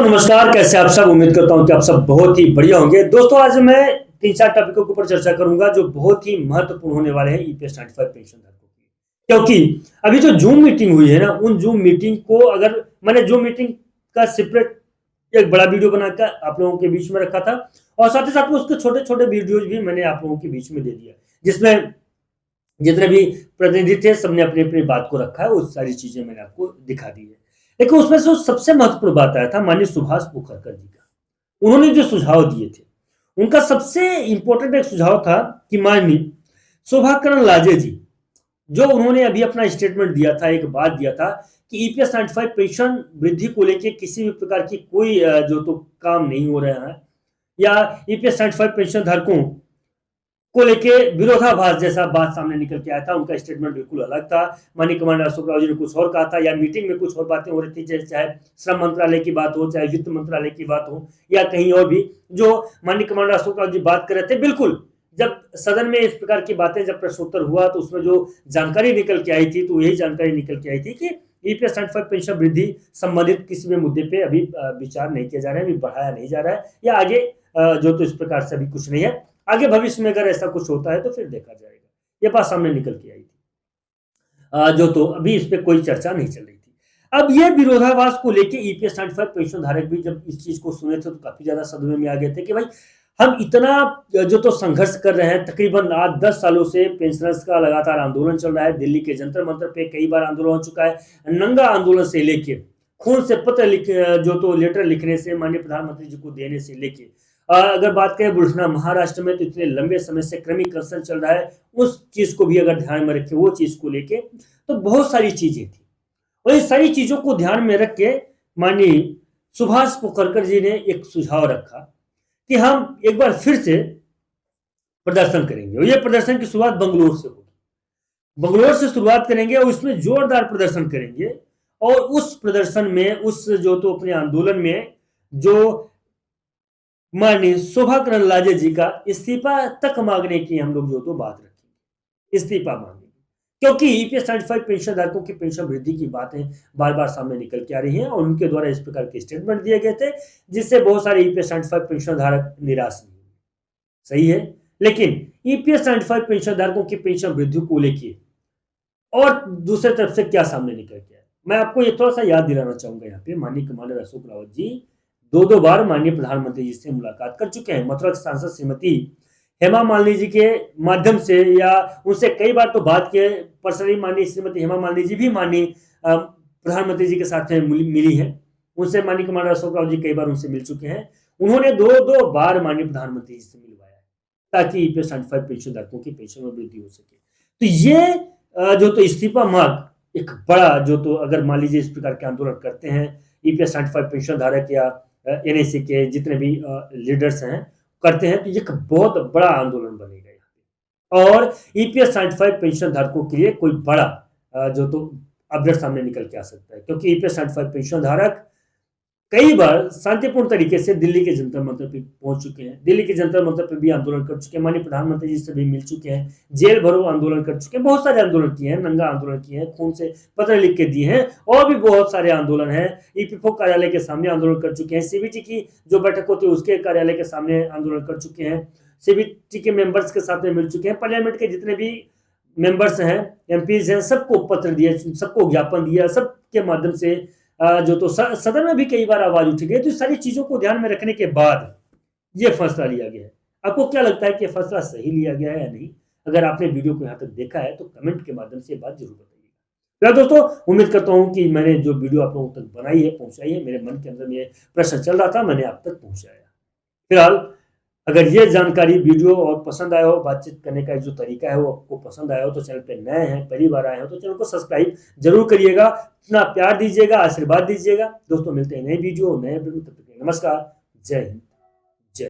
नमस्कार। कैसे आप सब? उम्मीद करता हूं कि आप सब बहुत ही बढ़िया होंगे। दोस्तों आज मैं 3-4 टॉपिकों के ऊपर चर्चा करूंगा जो बहुत ही महत्वपूर्ण होने वाले हैं ईपीएस 95 पेंशन धारकों के। क्योंकि अभी जो जूम मीटिंग हुई है ना, उन जूम मीटिंग को अगर मैंने जूम मीटिंग का सेपरेट एक बड़ा वीडियो बनाकर आप लोगों के बीच में रखा था और साथ ही साथ में उसके छोटे-छोटे वीडियोज भी मैंने आप लोगों के बीच में दे दिया, जिसमें जितने भी प्रतिनिधि थे सबने अपनी-अपनी बात को रखा है, वो सारी चीजें मैंने आपको दिखा दी है। लेकिन उसमें से सबसे महत्वपूर्ण बात आया था माननीय सुभाष पोखरकर जी का। उन्होंने जो सुझाव दिए थे, उनका सबसे इम्पोर्टेंट एक सुझाव था कि माननीय शोभाकरण लाजे जी, जो उन्होंने अभी अपना स्टेटमेंट दिया था, एक बात दिया था कि ईपीएस 95 पेंशन वृद्धि को लेके किसी भी प्रकार की कोई जो तो काम नहीं हो रहा है या ईपीएस 95 पेंशन धारकों को लेके विरोधाभास जैसा बात सामने निकल के आया था। उनका स्टेटमेंट बिल्कुल अलग था। माननीय कमांडर अशोक राव जी ने कुछ और कहा था या मीटिंग में कुछ और बातें हो रही थी, चाहे श्रम मंत्रालय की बात हो, चाहे वित्त मंत्रालय की बात हो या कहीं और भी, जो माननीय कमांडर अशोक राव जी बात कर रहे थे। बिल्कुल जब सदन में इस प्रकार की बातें, जब प्रश्नोत्तर हुआ तो उसमें जो जानकारी निकल के आई थी, तो यही जानकारी निकल के आई थी कि ईपीएस 95 पेंशन वृद्धि संबंधित किसी भी मुद्दे पे अभी विचार नहीं किया जा रहा है, अभी बढ़ाया नहीं जा रहा है या आगे जो तो इस प्रकार से अभी कुछ नहीं है। आगे भविष्य में अगर ऐसा कुछ होता है तो फिर देखा जाएगा। ये बात सामने निकल के आई थी। जो तो अभी इस पे कोई चर्चा नहीं चल रही थी। अब ये विरोधाभास को लेके ईपीएस 95 पेंशन धारक भी जब इस चीज को सुने थे तो काफी ज्यादा सदमे में आ गए थे कि भाई हम इतना जो तो संघर्ष कर रहे हैं, तकरीबन 8-10 सालों से पेंशनर्स का लगातार आंदोलन चल रहा है। दिल्ली के जंतर मंतर पे कई बार आंदोलन हो चुका है। नंगा आंदोलन से लेके खून से पत्र लिख जो तो लेटर लिखने से माननीय प्रधानमंत्री जी को देने से लेके अगर बात करें बुलढाना महाराष्ट्र में तो इतने लंबे समय से क्रमिकर्षण चल रहा है, उस चीज को भी अगर ध्यान में रखें, वो चीज को लेके तो बहुत सारी चीजें थी और इस सारी चीजों को ध्यान में रख के माननीय सुभाष पोखरकर जी ने एक सुझाव रखा कि हम एक बार फिर से प्रदर्शन करेंगे और ये प्रदर्शन की शुरुआत बंगलोर से होगी। बंगलोर से शुरुआत करेंगे और उसमें जोरदार प्रदर्शन करेंगे और उस प्रदर्शन में, उस जो तो अपने आंदोलन में जो माननीय शोभाकरण लाजे जी का इस्तीफा तक मांगने की हम लोग जो तो बात रखेंगे, इस्तीफा मांगेंगे। क्योंकि ईपीएस 95 पेंशन धारकों की पेंशन वृद्धि की बातें बार बार सामने निकल के आ रही हैं और उनके द्वारा इस प्रकार के स्टेटमेंट दिए गए थे जिससे बहुत सारे ईपीएस 95 पेंशन धारक निराश नहीं हुए। सही है, लेकिन ईपीएस 95 पेंशन धारकों की पेंशन वृद्धि को लेकर और दूसरी तरफ से क्या सामने निकल के आया, मैं आपको ये थोड़ा सा याद दिलाना चाहूंगा। यहाँ पे माननीय कमांडर अशोक रावत जी दो बार माननीय प्रधानमंत्री जी से मुलाकात कर चुके हैं। मथुरा सांसद श्रीमती हेमा मालिनी जी के माध्यम से या उनसे कई बार तो बात किए, पर्सनली माननीय श्रीमती हेमा मालिनी जी भी माननीय प्रधानमंत्री जी के साथ में मिली है। उनसे माननीय कमांडर अशोक राव जी कई बार उनसे मिल चुके हैं। उन्होंने दो बार माननीय प्रधानमंत्री जी से मिलवाया ताकि ईपीएस 95 पेंशन धारकों की पेंशन में वृद्धि हो सके। तो ये जो तो इस्तीफा मांग एक बड़ा जो तो अगर मान लीजिए इस प्रकार के आंदोलन करते हैं ईपीएस 95 पेंशन धारक या एनएसी के जितने भी लीडर्स हैं करते हैं, तो ये बहुत बड़ा आंदोलन बनेगा यहाँ पे और ईपीएस 95 पेंशन धारकों के लिए कोई बड़ा जो तो अपडेट सामने निकल के आ सकता है। क्योंकि ईपीएस 95 पेंशन धारक कई बार शांतिपूर्ण तरीके से दिल्ली के जंतर मंतर पे पहुंच चुके हैं, दिल्ली के जंतर मंतर पे भी आंदोलन कर चुके हैं, माननीय प्रधानमंत्री जी से भी मिल चुके हैं, जेल भरो आंदोलन कर चुके हैं, बहुत सारे आंदोलन किए हैं, नंगा आंदोलन किए हैं, खून से पत्र लिख के दिए हैं और भी बहुत सारे आंदोलन हैं। ईपीएफओ कार्यालय के सामने आंदोलन कर चुके हैं, सीबीटी की जो बैठक होती है उसके कार्यालय के सामने आंदोलन कर चुके हैं, सीबीटी के मेंबर्स के साथ में मिल चुके हैं, पार्लियामेंट के जितने भी मेंबर्स हैं, एमपीज हैं, सबको पत्र दिया, सबको ज्ञापन दिया, सबके माध्यम से जो तो सदन में भी कई बार आवाज उठी गई। तो सारी चीजों को ध्यान में रखने के बाद ये फैसला लिया गया है। आपको क्या लगता है कि फैसला सही लिया गया है या नहीं? अगर आपने वीडियो को यहाँ तक देखा है तो कमेंट के माध्यम से बात जरूर बताइएगा। तो दोस्तों उम्मीद करता हूँ कि मैंने जो वीडियो आप लोगों तक बनाई है, पहुंचाई है, मेरे मन के अंदर में प्रश्न चल रहा था, मैंने आप तक पहुंचाया। फिलहाल अगर ये जानकारी वीडियो और पसंद आया हो, बातचीत करने का जो तरीका है वो आपको पसंद आया हो, तो चैनल पे नए हैं, पहली बार आए हो तो चैनल को सब्सक्राइब जरूर करिएगा, अपना प्यार दीजिएगा, आशीर्वाद दीजिएगा। दोस्तों मिलते हैं नए वीडियो नए वीडियो, तब तक नमस्कार, जय हिंद।